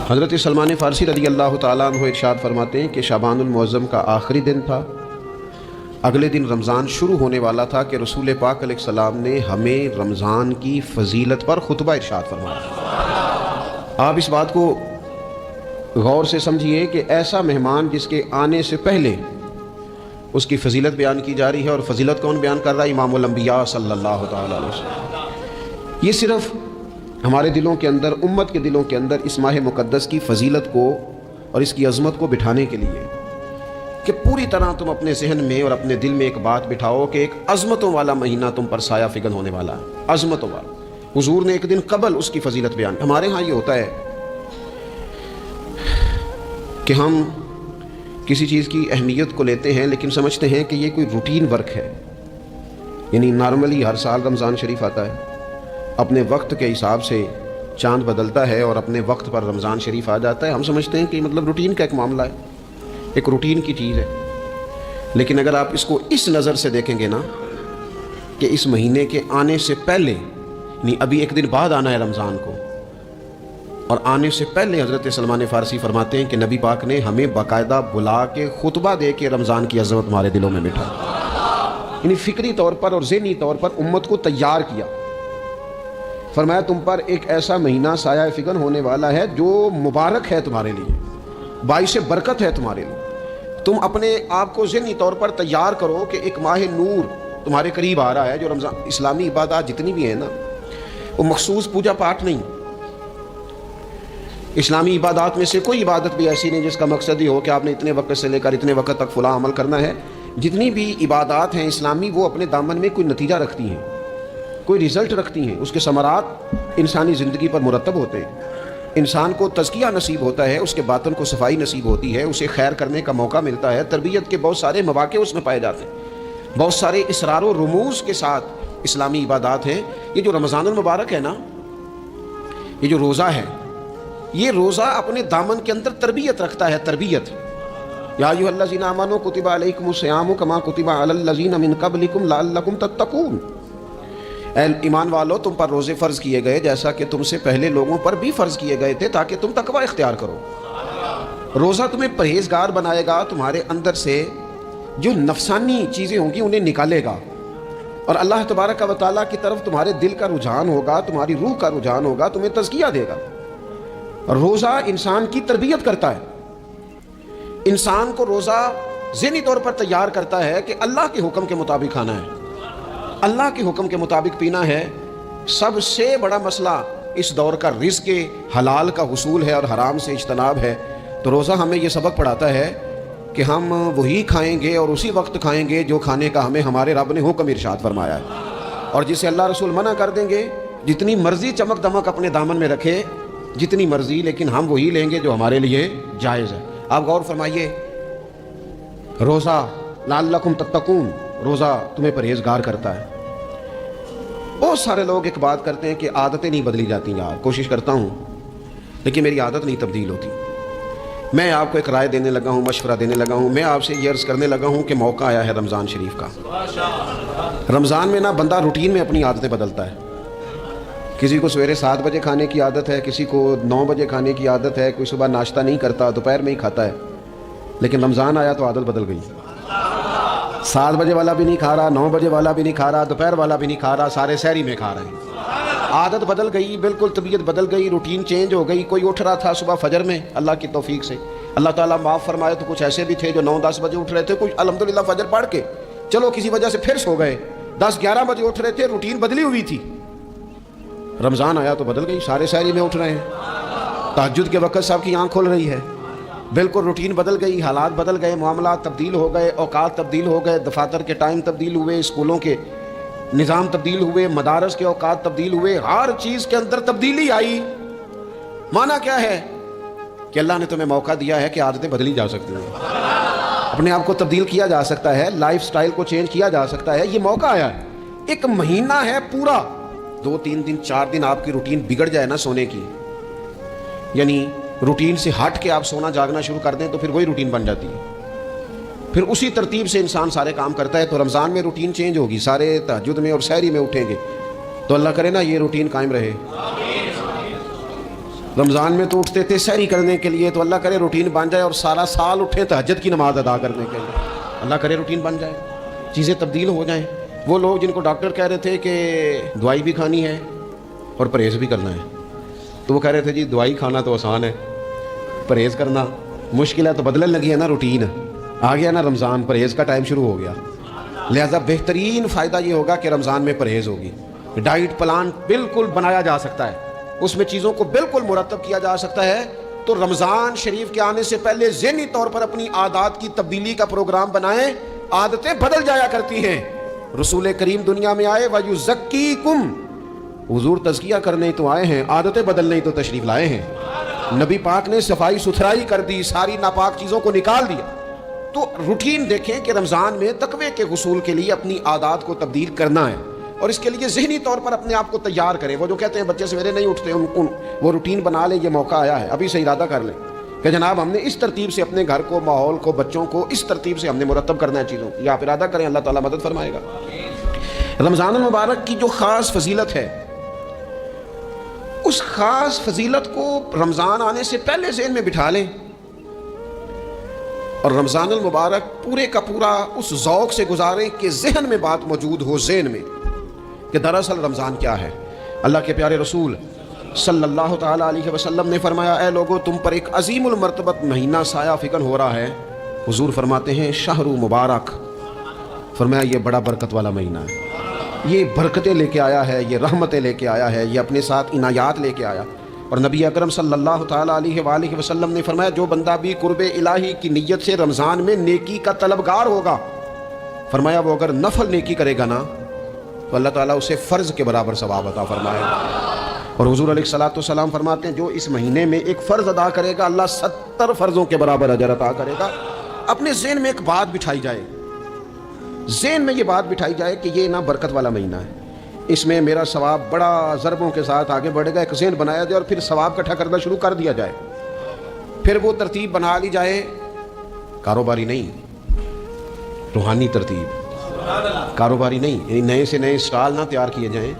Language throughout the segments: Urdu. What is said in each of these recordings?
حضرت سلمان فارسی رضی اللہ تعالیٰ عنہ ارشاد فرماتے ہیں کہ شعبان المعظم کا آخری دن تھا، اگلے دن رمضان شروع ہونے والا تھا کہ رسول پاک علیہ السلام نے ہمیں رمضان کی فضیلت پر خطبہ ارشاد فرمایا۔ آپ اس بات کو غور سے سمجھیے کہ ایسا مہمان جس کے آنے سے پہلے اس کی فضیلت بیان کی جا رہی ہے، اور فضیلت کون بیان کر رہا ہے؟ امام الانبیاء صلی اللہ تعالیٰ علیہ وسلم۔ یہ صرف ہمارے دلوں کے اندر، امت کے دلوں کے اندر اس ماہ مقدس کی فضیلت کو اور اس کی عظمت کو بٹھانے کے لیے کہ پوری طرح تم اپنے ذہن میں اور اپنے دل میں ایک بات بٹھاؤ کہ ایک عظمتوں والا مہینہ تم پر سایہ فگن ہونے والا ہے، عظمتوں والا۔ حضور نے ایک دن قبل اس کی فضیلت بیان۔ ہمارے ہاں یہ ہوتا ہے کہ ہم کسی چیز کی اہمیت کو لیتے ہیں لیکن سمجھتے ہیں کہ یہ کوئی روٹین ورک ہے، یعنی نارملی ہر سال رمضان شریف آتا ہے، اپنے وقت کے حساب سے چاند بدلتا ہے اور اپنے وقت پر رمضان شریف آ جاتا ہے۔ ہم سمجھتے ہیں کہ مطلب روٹین کا ایک معاملہ ہے، ایک روٹین کی چیز ہے۔ لیکن اگر آپ اس کو اس نظر سے دیکھیں گے نا کہ اس مہینے کے آنے سے پہلے، یعنی ابھی ایک دن بعد آنا ہے رمضان کو، اور آنے سے پہلے حضرت سلمان فارسی فرماتے ہیں کہ نبی پاک نے ہمیں باقاعدہ بلا کے خطبہ دے کے رمضان کی عظمت ہمارے دلوں میں بٹھا، یعنی فکری طور پر اور ذہنی طور پر امت کو تیار کیا۔ فرمایا تم پر ایک ایسا مہینہ سایہ فگن ہونے والا ہے جو مبارک ہے تمہارے لیے، باعث برکت ہے تمہارے لیے۔ تم اپنے آپ کو ذہنی طور پر تیار کرو کہ ایک ماہ نور تمہارے قریب آ رہا ہے۔ جو رمضان، اسلامی عبادات جتنی بھی ہیں نا، وہ مخصوص پوجا پاٹ نہیں۔ اسلامی عبادات میں سے کوئی عبادت بھی ایسی نہیں جس کا مقصد ہی ہو کہ آپ نے اتنے وقت سے لے کر اتنے وقت تک فلاں عمل کرنا ہے۔ جتنی بھی عبادات ہیں اسلامی، وہ اپنے دامن میں کوئی نتیجہ رکھتی ہیں، کوئی رزلٹ رکھتی ہیں، اس کے ثمرات انسانی زندگی پر مرتب ہوتے ہیں۔ انسان کو تزکیہ نصیب ہوتا ہے، اس کے باطن کو صفائی نصیب ہوتی ہے، اسے خیر کرنے کا موقع ملتا ہے، تربیت کے بہت سارے مواقع اس میں پائے جاتے ہیں، بہت سارے اسرار و رموز کے ساتھ اسلامی عبادات ہیں۔ یہ جو رمضان المبارک ہے نا، یہ جو روزہ ہے، یہ روزہ اپنے دامن کے اندر تربیت رکھتا ہے، تربیت۔ یا ایھا الذین آمنوا کتب علیکم الصیام کما کتب علی الذین من قبلکم لعلکم تتقون۔ اے ایمان والو، تم پر روزے فرض کیے گئے جیسا کہ تم سے پہلے لوگوں پر بھی فرض کیے گئے تھے تاکہ تم تقوی اختیار کرو۔ روزہ تمہیں پرہیزگار بنائے گا، تمہارے اندر سے جو نفسانی چیزیں ہوں گی انہیں نکالے گا، اور اللہ تبارک و تعالیٰ کی طرف تمہارے دل کا رجحان ہوگا، تمہاری روح کا رجحان ہوگا، تمہیں تزکیہ دے گا۔ روزہ انسان کی تربیت کرتا ہے، انسان کو روزہ ذہنی طور پر تیار کرتا ہے کہ اللہ کے حکم کے مطابق کھانا ہے، اللہ کے حکم کے مطابق پینا ہے۔ سب سے بڑا مسئلہ اس دور کا رزق حلال کا حصول ہے اور حرام سے اجتناب ہے۔ تو روزہ ہمیں یہ سبق پڑھاتا ہے کہ ہم وہی کھائیں گے اور اسی وقت کھائیں گے جو کھانے کا ہمیں ہمارے رب نے حکم ارشاد فرمایا ہے، اور جسے اللہ رسول منع کر دیں گے جتنی مرضی چمک دمک اپنے دامن میں رکھے، جتنی مرضی، لیکن ہم وہی لیں گے جو ہمارے لیے جائز ہے۔ آپ غور فرمائیے، روزہ لعلکم تتقون، روزہ تمہیں پرہیزگار کرتا ہے۔ بہت سارے لوگ ایک بات کرتے ہیں کہ عادتیں نہیں بدلی جاتی۔ یار کوشش کرتا ہوں لیکن میری عادت نہیں تبدیل ہوتی۔ میں آپ کو ایک رائے دینے لگا ہوں، مشورہ دینے لگا ہوں، میں آپ سے یہ عرض کرنے لگا ہوں کہ موقع آیا ہے رمضان شریف کا۔ رمضان میں نا بندہ روٹین میں اپنی عادتیں بدلتا ہے۔ کسی کو سویرے 7 بجے کھانے کی عادت ہے، کسی کو 9 بجے کھانے کی عادت ہے، کوئی صبح ناشتہ نہیں کرتا، دوپہر میں ہی کھاتا ہے۔ لیکن رمضان آیا تو عادت بدل گئی، 7 بجے والا بھی نہیں کھا رہا، 9 بجے والا بھی نہیں کھا رہا، دوپہر والا بھی نہیں کھا رہا، سارے سحری میں کھا رہے ہیں۔ عادت بدل گئی، بالکل طبیعت بدل گئی، روٹین چینج ہو گئی۔ کوئی اٹھ رہا تھا صبح فجر میں، اللہ کی توفیق سے اللہ تعالیٰ معاف فرمائے تو کچھ ایسے بھی تھے جو 9-10 بجے اٹھ رہے تھے، کچھ الحمدللہ فجر پڑھ کے چلو کسی وجہ سے پھر سو گئے، 10-11 بجے اٹھ رہے تھے، روٹین بدلی ہوئی تھی۔ رمضان آیا تو بدل گئی، سارے سحری میں اٹھ رہے ہیں، تہجد کے وقت سب کی آنکھ کھل رہی ہے، بالکل روٹین بدل گئی، حالات بدل گئے، معاملات تبدیل ہو گئے، اوقات تبدیل ہو گئے، دفاتر کے ٹائم تبدیل ہوئے، اسکولوں کے نظام تبدیل ہوئے، مدارس کے اوقات تبدیل ہوئے، ہر چیز کے اندر تبدیلی آئی۔ معنی کیا ہے کہ اللہ نے تمہیں موقع دیا ہے کہ عادتیں بدلی جا سکتی ہیں، اپنے آپ کو تبدیل کیا جا سکتا ہے، لائف سٹائل کو چینج کیا جا سکتا ہے۔ یہ موقع آیا ہے، ایک مہینہ ہے پورا۔ 2-3 دن 4 دن آپ کی روٹین بگڑ جائے نا سونے کی، یعنی روٹین سے ہٹ کے آپ سونا جاگنا شروع کر دیں تو پھر وہی روٹین بن جاتی ہے، پھر اسی ترتیب سے انسان سارے کام کرتا ہے۔ تو رمضان میں روٹین چینج ہوگی، سارے تہجد میں اور سحری میں اٹھیں گے، تو اللہ کرے نا یہ روٹین قائم رہے۔ رمضان میں تو اٹھتے تھے سحری کرنے کے لیے، تو اللہ کرے روٹین بن جائے اور سارا سال اٹھیں تہجد کی نماز ادا کرنے کے لیے، اللہ کرے روٹین بن جائے، چیزیں تبدیل ہو جائیں۔ وہ لوگ جن کو ڈاکٹر کہہ رہے تھے کہ دوائی بھی کھانی ہے اور پرہیز بھی کرنا ہے، تو وہ کہہ رہے تھے جی دوائی کھانا تو آسان ہے، پرہیز کرنا مشکل ہے، تو بدلنے لگی ہے نا روٹین، آ گیا نا رمضان، پرہیز کا ٹائم شروع ہو گیا۔ لہذا بہترین فائدہ یہ ہوگا کہ رمضان میں پرہیز ہوگی، ڈائٹ پلان بالکل بنایا جا سکتا ہے، اس میں چیزوں کو بالکل مرتب کیا جا سکتا ہے۔ تو رمضان شریف کے آنے سے پہلے ذہنی طور پر اپنی عادات کی تبدیلی کا پروگرام بنائیں، عادتیں بدل جایا کرتی ہیں۔ رسول کریم دنیا میں آئے وَيُزَكِّيكُمْ، حضور تزکیہ کرنے تو آئے ہیں، عادتیں بدلنے تو تشریف لائے ہیں۔ نبی پاک نے صفائی ستھرائی کر دی، ساری ناپاک چیزوں کو نکال دیا۔ تو روٹین دیکھیں کہ رمضان میں تقوی کے حصول کے لیے اپنی عادات کو تبدیل کرنا ہے، اور اس کے لیے ذہنی طور پر اپنے آپ کو تیار کریں۔ وہ جو کہتے ہیں بچے سویرے نہیں اٹھتے، وہ روٹین بنا لیں، یہ موقع آیا ہے، ابھی سے ارادہ کر لیں کہ جناب ہم نے اس ترتیب سے اپنے گھر کو، ماحول کو، بچوں کو اس ترتیب سے ہم نے مرتب کرنا ہے چیزوں کی۔ آپ ارادہ کریں، اللہ تعالیٰ مدد فرمائے گا۔ رمضان المبارک کی جو خاص فضیلت ہے، اس خاص فضیلت کو رمضان آنے سے پہلے ذہن میں بٹھا لیں، اور رمضان المبارک پورے کا پورا اس ذوق سے گزاریں کہ ذہن میں بات موجود ہو، ذہن میں، کہ دراصل رمضان کیا ہے۔ اللہ کے پیارے رسول صلی اللہ تعالیٰ علیہ وسلم نے فرمایا، اے لوگو تم پر ایک عظیم المرتبت مہینہ سایہ فکن ہو رہا ہے۔ حضور فرماتے ہیں شہر مبارک، فرمایا یہ بڑا برکت والا مہینہ ہے، یہ برکتیں لے کے آیا ہے، یہ رحمتیں لے کے آیا ہے، یہ اپنے ساتھ عنایات لے کے آیا۔ اور نبی اکرم صلی اللہ تعالیٰ علیہ وآلہ وسلم نے فرمایا جو بندہ بھی قرب الہی کی نیت سے رمضان میں نیکی کا طلبگار ہوگا، فرمایا وہ اگر نفل نیکی کرے گا نا تو اللہ تعالیٰ اسے فرض کے برابر ثواب عطا فرمائے گا۔ اور حضور علیہ الصلوۃ والسلام فرماتے ہیں جو اس مہینے میں ایک فرض ادا کرے گا اللہ 70 فرضوں کے برابر اجر عطا کرے گا۔ اپنے ذہن میں ایک بات بٹھائی جائے، ذہن میں یہ بات بٹھائی جائے کہ یہ نا برکت والا مہینہ ہے، اس میں میرا ثواب بڑا ضربوں کے ساتھ آگے بڑھے گا۔ ایک ذہن بنایا جائے اور پھر ثواب اکٹھا کرنا شروع کر دیا جائے، پھر وہ ترتیب بنا لی جائے، کاروباری نہیں، روحانی ترتیب، کاروباری نہیں، یعنی نئے سے نئے اسٹال نہ تیار کیے جائیں،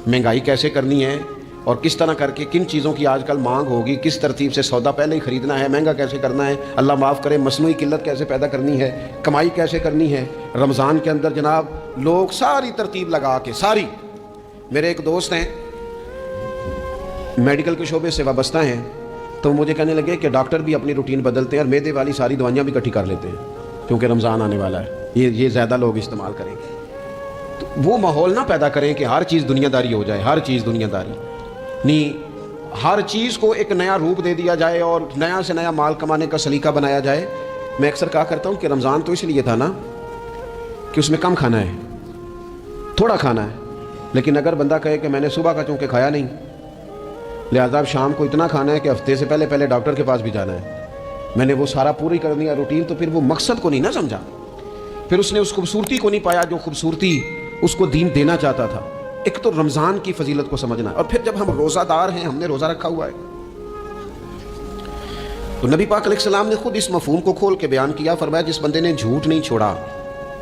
مہنگائی کیسے کرنی ہے اور کس طرح کر کے کن چیزوں کی آج کل مانگ ہوگی، کس ترتیب سے سودا پہلے ہی خریدنا ہے، مہنگا کیسے کرنا ہے، اللہ معاف کرے مصنوعی قلت کیسے پیدا کرنی ہے، کمائی کیسے کرنی ہے۔ رمضان کے اندر جناب لوگ ساری ترتیب لگا کے، ساری، میرے ایک دوست ہیں میڈیکل کے شعبے سے وابستہ ہیں، تو مجھے کہنے لگے کہ ڈاکٹر بھی اپنی روٹین بدلتے ہیں اور معدے والی ساری دوائیاں بھی اکٹھی کر لیتے ہیں کیونکہ رمضان آنے والا ہے، یہ زیادہ لوگ استعمال کریں گے۔ تو وہ ماحول نہ پیدا کریں کہ ہر چیز دنیا داری ہو جائے، ہر چیز دنیا داری نہیں، ہر چیز کو ایک نیا روپ دے دیا جائے اور نیا سے نیا مال کمانے کا سلیقہ بنایا جائے۔ میں اکثر کہا کرتا ہوں کہ رمضان تو اس لیے تھا نا کہ اس میں کم کھانا ہے، تھوڑا کھانا ہے، لیکن اگر بندہ کہے کہ میں نے صبح کا چونکہ کھایا نہیں لہذا اب شام کو اتنا کھانا ہے کہ ہفتے سے پہلے ڈاکٹر کے پاس بھی جانا ہے، میں نے وہ سارا پوری کر دیا روٹین، تو پھر وہ مقصد کو نہیں نہ سمجھا، پھر اس نے اس خوبصورتی کو نہیں پایا جو خوبصورتی اس کو دین دینا چاہتا تھا۔ ایک تو رمضان کی فضیلت کو سمجھنا، اور پھر جب ہم روزہ دار ہیں، ہم نے روزہ رکھا ہوا ہے، تو نبی پاک علیہ السلام نے خود اس مفہوم کو کھول کے بیان کیا، فرمایا جس بندے نے جھوٹ نہیں چھوڑا،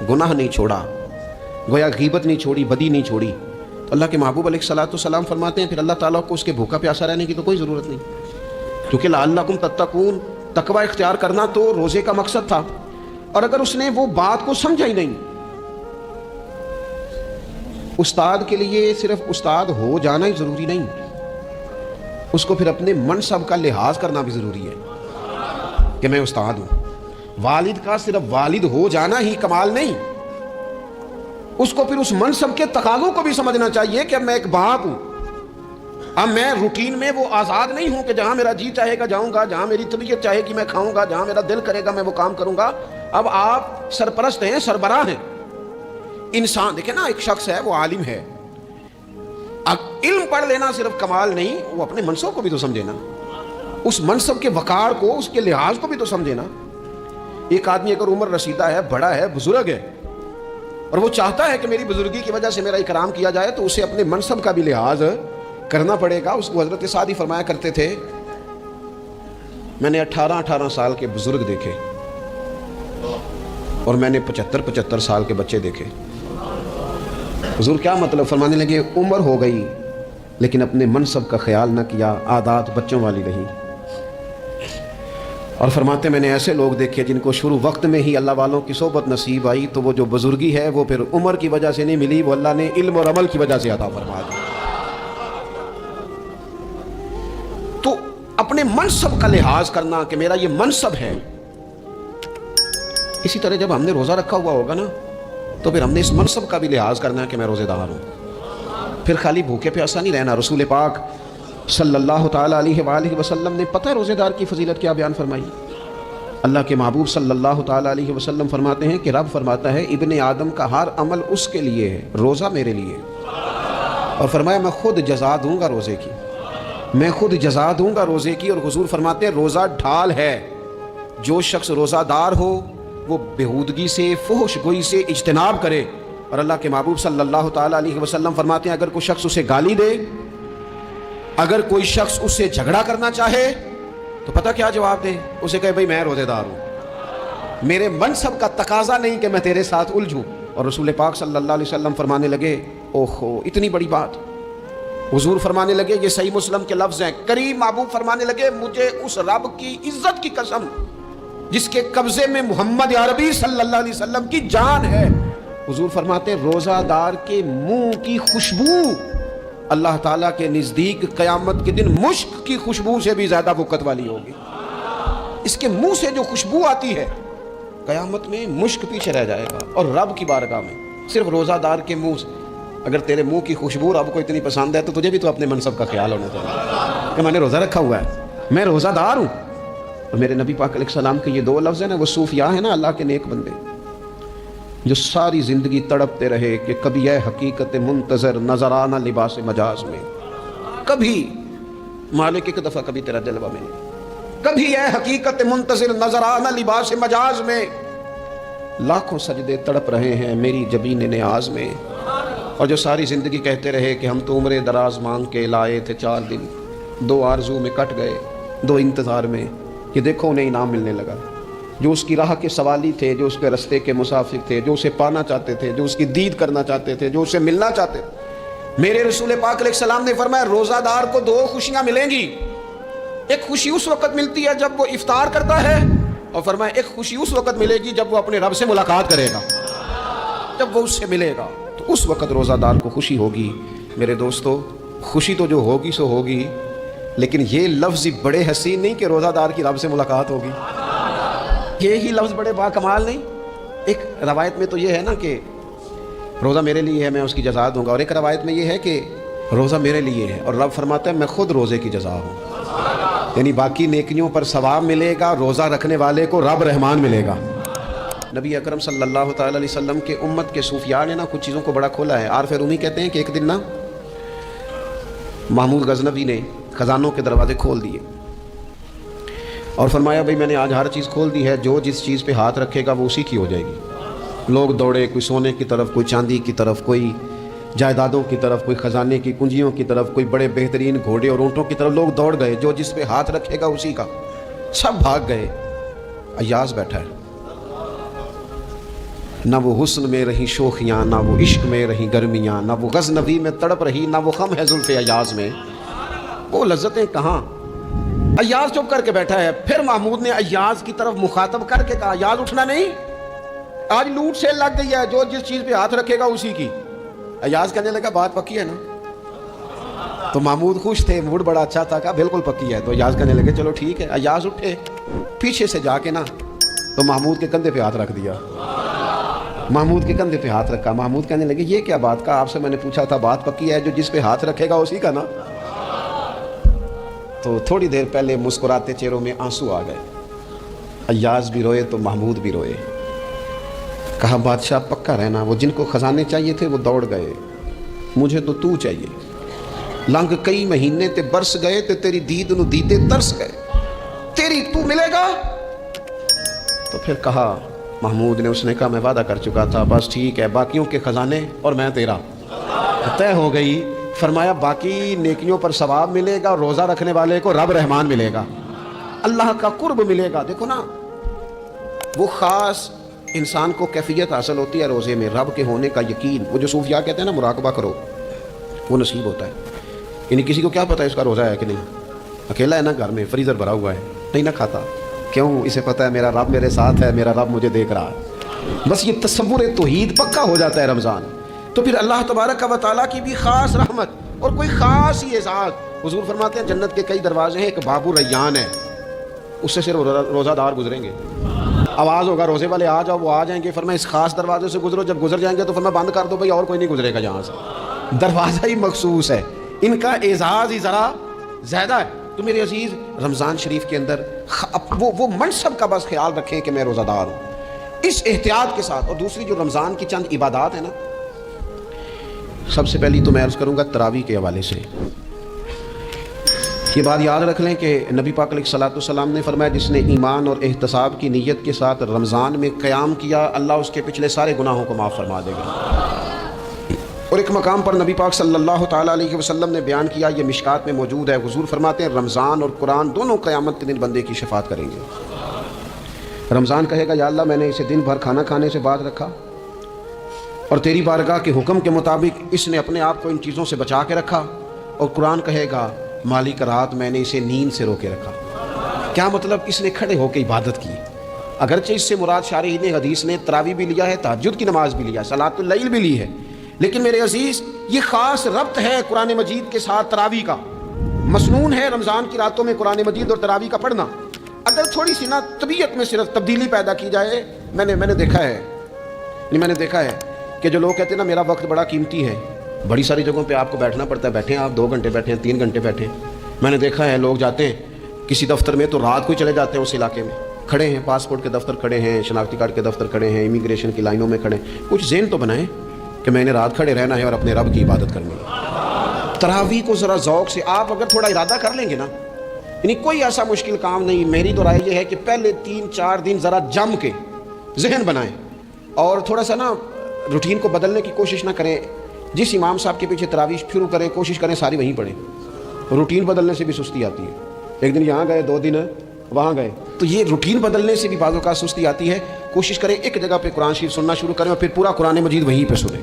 گناہ نہیں چھوڑا، گویا غیبت نہیں چھوڑی، بدی نہیں چھوڑی، تو اللہ کے محبوب علیہ الصلوۃ والسلام فرماتے ہیں پھر اللہ تعالیٰ کو اس کے بھوکا پیاسا رہنے کی تو کوئی ضرورت نہیں، کیونکہ لعلکم تتقون، تقوی اختیار کرنا تو روزے کا مقصد تھا۔ اور اگر اس نے وہ بات کو سمجھا ہی نہیں، استاد کے لیے صرف استاد ہو جانا ہی ضروری نہیں، اس کو پھر اپنے منصب کا لحاظ کرنا بھی ضروری ہے کہ میں استاد ہوں۔ والد کا صرف والد ہو جانا ہی کمال نہیں، اس کو پھر اس منصب کے تقاضوں کو بھی سمجھنا چاہیے کہ اب میں ایک باپ ہوں، اب میں روٹین میں وہ آزاد نہیں ہوں کہ جہاں میرا جی چاہے گا جاؤں گا، جہاں میری طبیعت چاہے گی میں کھاؤں گا، جہاں میرا دل کرے گا میں وہ کام کروں گا۔ اب آپ سرپرست ہیں، سربراہ ہیں، انسان دیکھیں نا، ایک شخص ہے وہ عالم ہے، اب علم پڑھ لینا صرف کمال نہیں، وہ اپنے منصب کو بھی تو سمجھے نا، اس منصب کے وقار کو، اس کے لحاظ کو بھی تو سمجھے نا۔ ایک آدمی اگر عمر رسیدہ ہے، بڑا ہے، بزرگ ہے، اور وہ چاہتا ہے کہ میری بزرگی کی وجہ سے میرا اکرام کیا جائے، تو اسے اپنے منصب کا بھی لحاظ کرنا پڑے گا۔ اس کو حضرت سعدی فرمایا کرتے تھے میں نے 18 سال کے بزرگ دیکھے اور میں نے 75 سال کے بچے دیکھے۔ حضور کیا مطلب؟ فرمانے لگے عمر ہو گئی لیکن اپنے منصب کا خیال نہ کیا، عادات بچوں والی رہی۔ اور فرماتے میں نے ایسے لوگ دیکھے جن کو شروع وقت میں ہی اللہ والوں کی صحبت نصیب آئی تو وہ جو بزرگی ہے وہ پھر عمر کی وجہ سے نہیں ملی، وہ اللہ نے علم اور عمل کی وجہ سے عطا فرما دی۔ تو اپنے منصب کا لحاظ کرنا کہ میرا یہ منصب ہے۔ اسی طرح جب ہم نے روزہ رکھا ہوا ہوگا نا تو پھر ہم نے اس منصب کا بھی لحاظ کرنا ہے کہ میں روزے دار ہوں۔ پھر خالی بھوکے پیاسا نہیں رہنا۔ رسول پاک صلی اللہ تعالیٰ علیہ وآلہ وسلم نے پتہ ہے روزے دار کی فضیلت کیا بیان فرمائی؟ اللہ کے محبوب صلی اللہ تعالیٰ علیہ وسلم فرماتے ہیں کہ رب فرماتا ہے ابن آدم کا ہر عمل اس کے لیے ہے، روزہ میرے لیے۔ اور فرمایا میں خود جزا دوں گا روزے کی، میں خود جزا دوں گا روزے کی۔ اور حضور فرماتے ہیں روزہ ڈھال ہے، جو شخص روزہ دار ہو وہ بےہودگی سے، فحش گوئی سے اجتناب کرے۔ اور اللہ کے محبوب صلی اللہ تعالیٰ علیہ وسلم فرماتے ہیں اگر کوئی شخص اسے گالی دے، اگر کوئی شخص اس سے جھگڑا کرنا چاہے تو پتہ کیا جواب دے؟ اسے کہے بھئی میں روزے دار ہوں، میرے منصب کا تقاضا نہیں کہ میں تیرے ساتھ الجھوں۔ اور رسول پاک صلی اللہ علیہ وسلم فرمانے لگے اوہو اتنی بڑی بات۔ حضور فرمانے لگے، یہ صحیح مسلم کے لفظ ہیں، کریم محبوب فرمانے لگے مجھے اس رب کی عزت کی قسم جس کے قبضے میں محمد عربی صلی اللہ علیہ وسلم کی جان ہے۔ حضور فرماتے ہیں روزہ دار کے منہ کی خوشبو اللہ تعالیٰ کے نزدیک قیامت کے دن مشک کی خوشبو سے بھی زیادہ وقت والی ہوگی۔ اس کے منہ سے جو خوشبو آتی ہے قیامت میں مشک پیچھے رہ جائے گا، اور رب کی بارگاہ میں صرف روزہ دار کے منہ سے اگر تیرے منہ کی خوشبو رب کو اتنی پسند ہے تو تجھے بھی تو اپنے منصب کا خیال ہونا چاہیے کہ میں نے روزہ رکھا ہوا ہے، میں روزہ دار ہوں۔ اور میرے نبی پاک علیہ السلام کے یہ دو لفظ ہیں نا، وہ صوفیاء ہیں نا اللہ کے نیک بندے جو ساری زندگی تڑپتے رہے کہ کبھی اے حقیقت منتظر نظر آنا لباس مجاز میں، کبھی مالک ایک دفعہ کبھی تیرا جلوہ میں، کبھی اے حقیقت منتظر نظر آنا لباس مجاز میں، لاکھوں سجدے تڑپ رہے ہیں میری جبین نیاز میں۔ اور جو ساری زندگی کہتے رہے کہ ہم تو عمر دراز مانگ کے لائے تھے 4 دن، 2 آرزو میں کٹ گئے، 2 انتظار میں، کہ دیکھو انہیں انعام ملنے لگا۔ جو اس کی راہ کے سوالی تھے، جو اس کے رستے کے مسافر تھے، جو اسے پانا چاہتے تھے، جو اس کی دید کرنا چاہتے تھے، جو اسے ملنا چاہتے تھے، میرے رسول پاک علیہ السلام نے فرمایا روزہ دار کو 2 خوشیاں ملیں گی۔ ایک خوشی اس وقت ملتی ہے جب وہ افطار کرتا ہے، اور فرمایا ایک خوشی اس وقت ملے گی جب وہ اپنے رب سے ملاقات کرے گا، جب وہ اس سے ملے گا تو اس وقت روزہ دار کو خوشی ہوگی۔ میرے دوستو خوشی تو جو ہوگی سو ہوگی، لیکن یہ لفظ بڑے حسین نہیں کہ روزہ دار کی رب سے ملاقات ہوگی، یہی لفظ بڑے با کمال نہیں؟ ایک روایت میں تو یہ ہے نا کہ روزہ میرے لیے ہے میں اس کی جزا دوں گا، اور ایک روایت میں یہ ہے کہ روزہ میرے لیے ہے اور رب فرماتا ہے میں خود روزے کی جزا ہوں، یعنی باقی نیکیوں پر ثواب ملے گا، روزہ رکھنے والے کو رب رحمان ملے گا۔ نبی اکرم صلی اللہ تعالی علیہ وسلم کے امت کے صوفیاء نے نا کچھ چیزوں کو بڑا کھولا ہے۔ عارف رومی کہتے ہیں کہ ایک دن نا محمود غزنوی نے خزانوں کے دروازے کھول دیے اور فرمایا بھئی میں نے آج ہر چیز کھول دی ہے، جو جس چیز پہ ہاتھ رکھے گا وہ اسی کی ہو جائے گی۔ لوگ دوڑے، کوئی سونے کی طرف، کوئی چاندی کی طرف، کوئی جائیدادوں کی طرف، کوئی خزانے کی کنجیوں کی طرف، کوئی بڑے بہترین گھوڑے اور اونٹوں کی طرف، لوگ دوڑ گئے، جو جس پہ ہاتھ رکھے گا اسی کا، سب بھاگ گئے۔ ایاز بیٹھا ہے، نہ وہ حسن میں رہی شوخیاں، نہ وہ عشق میں رہی گرمیاں، نہ وہ غزنوی میں تڑپ رہی، نہ وہ خم ہے زلف ایاز میں، وہ لذتیں کہاں۔ ایاز چپ کر کے بیٹھا ہے۔ پھر محمود نے ایاز کی طرف مخاطب کر کے کہا ایاز اٹھنا نہیں، آج لوٹ سے لگ گئی ہے، جو جس چیز پہ ہاتھ رکھے گا اسی کی۔ ایاز کہنے لگا بات پکی ہے نا؟ تو محمود خوش تھے، موڈ بڑا اچھا تھا، کہا بالکل پکی ہے۔ تو ایاز کہنے لگے چلو ٹھیک ہے۔ ایاز اٹھے، پیچھے سے جا کے نا تو محمود کے کندھے پہ ہاتھ رکھ دیا، محمود کے کندھے پہ ہاتھ رکھا۔ محمود کہنے لگے یہ کیا بات کا، آپ سے میں نے پوچھا تھا بات پکی ہے، جو جس پہ ہاتھ رکھے گا اسی کا نا۔ تو تھوڑی دیر پہلے مسکراتے چہروں میں آنسو آ گئے، ایاز بھی روئے تو محمود بھی روئے۔ کہا بادشاہ پکا رہنا، وہ جن کو خزانے چاہیے تھے وہ دوڑ گئے، مجھے تو چاہیے۔ لنگ کئی مہینے تے برس گئے تے تیری دید نو دیدے ترس گئے، تیری تو ملے گا۔ تو پھر کہا محمود نے، اس نے کہا میں وعدہ کر چکا تھا، بس ٹھیک ہے، باقیوں کے خزانے اور میں تیرا، طے ہو گئی۔ فرمایا باقی نیکیوں پر ثواب ملے گا، روزہ رکھنے والے کو رب رحمان ملے گا، اللہ کا قرب ملے گا۔ دیکھو نا وہ خاص انسان کو کیفیت حاصل ہوتی ہے روزے میں، رب کے ہونے کا یقین۔ وہ جو صوفیاء کہتے ہیں نا مراقبہ کرو، وہ نصیب ہوتا ہے۔ یعنی کسی کو کیا پتہ ہے اس کا روزہ ہے کہ نہیں؟ اکیلا ہے نا گھر میں، فریزر بھرا ہوا ہے، نہیں نہ کھاتا، کیوں؟ اسے پتہ ہے میرا رب میرے ساتھ ہے، میرا رب مجھے دیکھ رہا ہے۔ بس یہ تصور توحید پکا ہو جاتا ہے رمضان، تو پھر اللہ تبارک و تعالیٰ کی بھی خاص رحمت اور کوئی خاص ہی اعزاز۔ حضور فرماتے ہیں جنت کے کئی دروازے ہیں، ایک باب الریان ہے، اس سے صرف روزہ دار گزریں گے۔ آواز ہوگا روزے والے آ جاؤ، وہ آ جائیں گے، فرمایا اس خاص دروازے سے گزرو، جب گزر جائیں گے تو فرمایا بند کر دو بھائی، اور کوئی نہیں گزرے گا یہاں سے، دروازہ ہی مخصوص ہے، ان کا اعزاز ہی ذرا زیادہ ہے۔ تو میرے عزیز رمضان شریف کے اندر وہ منصب کا بس خیال رکھیں کہ میں روزہ دار ہوں، اس احتیاط کے ساتھ۔ اور دوسری جو رمضان کی چند عبادات ہیں نا، سب سے پہلی تو میں عرض کروں گا تراویح کے حوالے سے۔ یہ بات یاد رکھ لیں کہ نبی پاک علیہ الصلوۃ والسلام نے فرمایا جس نے ایمان اور احتساب کی نیت کے ساتھ رمضان میں قیام کیا، اللہ اس کے پچھلے سارے گناہوں کو معاف فرما دے گا۔ اور ایک مقام پر نبی پاک صلی اللہ تعالیٰ علیہ وسلم نے بیان کیا، یہ مشکات میں موجود ہے، حضور فرماتے ہیں رمضان اور قرآن دونوں قیامت کے دن بندے کی شفاعت کریں گے۔ رمضان کہے گا یا اللہ میں نے اسے دن بھر کھانا کھانے سے باز رکھا، اور تیری بارگاہ کے حکم کے مطابق اس نے اپنے آپ کو ان چیزوں سے بچا کے رکھا۔ اور قرآن کہے گا مالک رات میں نے اسے نیند سے روکے رکھا۔ کیا مطلب؟ اس نے کھڑے ہو کے عبادت کی، اگرچہ اس سے مراد شارحین حدیث نے تراویح بھی لیا ہے، تہجد کی نماز بھی لیا ہے، صلاۃ اللیل بھی لی ہے، لیکن میرے عزیز یہ خاص ربط ہے قرآن مجید کے ساتھ تراویح کا۔ مسنون ہے رمضان کی راتوں میں قرآن مجید اور تراویح کا پڑھنا۔ اگر تھوڑی سی نا طبیعت میں صرف تبدیلی پیدا کی جائے، میں نے دیکھا ہے کہ جو لوگ کہتے ہیں نا میرا وقت بڑا قیمتی ہے، بڑی ساری جگہوں پہ آپ کو بیٹھنا پڑتا ہے، بیٹھیں آپ 2 گھنٹے بیٹھیں، 3 گھنٹے بیٹھیں۔ میں نے دیکھا ہے لوگ جاتے ہیں کسی دفتر میں تو رات کو ہی چلے جاتے ہیں اس علاقے میں، کھڑے ہیں پاسپورٹ کے دفتر کھڑے ہیں، شناختی کارڈ کے دفتر کھڑے ہیں، امیگریشن کی لائنوں میں کھڑے ہیں۔ کچھ ذہن تو بنائیں کہ میں نے رات کھڑے رہنا ہے اور اپنے رب کی عبادت کرنی ہے۔ تراویح کو ذرا ذوق سے آپ اگر تھوڑا ارادہ کر لیں گے نا، یعنی کوئی ایسا مشکل کام نہیں۔ میری تو رائے یہ ہے کہ پہلے 3-4 دن ذرا جم کے ذہن بنائیں اور تھوڑا سا نا روٹین کو بدلنے کی کوشش نہ کریں۔ جس امام صاحب کے پیچھے تراویح شروع کریں کوشش کریں ساری وہیں پڑھیں، روٹین بدلنے سے بھی سستی آتی ہے۔ ایک دن یہاں گئے، 2 دن وہاں گئے، تو یہ روٹین بدلنے سے بھی بعض اوقات سستی آتی ہے۔ کوشش کریں ایک جگہ پہ قرآن شریف سننا شروع کریں اور پھر پورا قرآن مجید وہیں پہ سنیں۔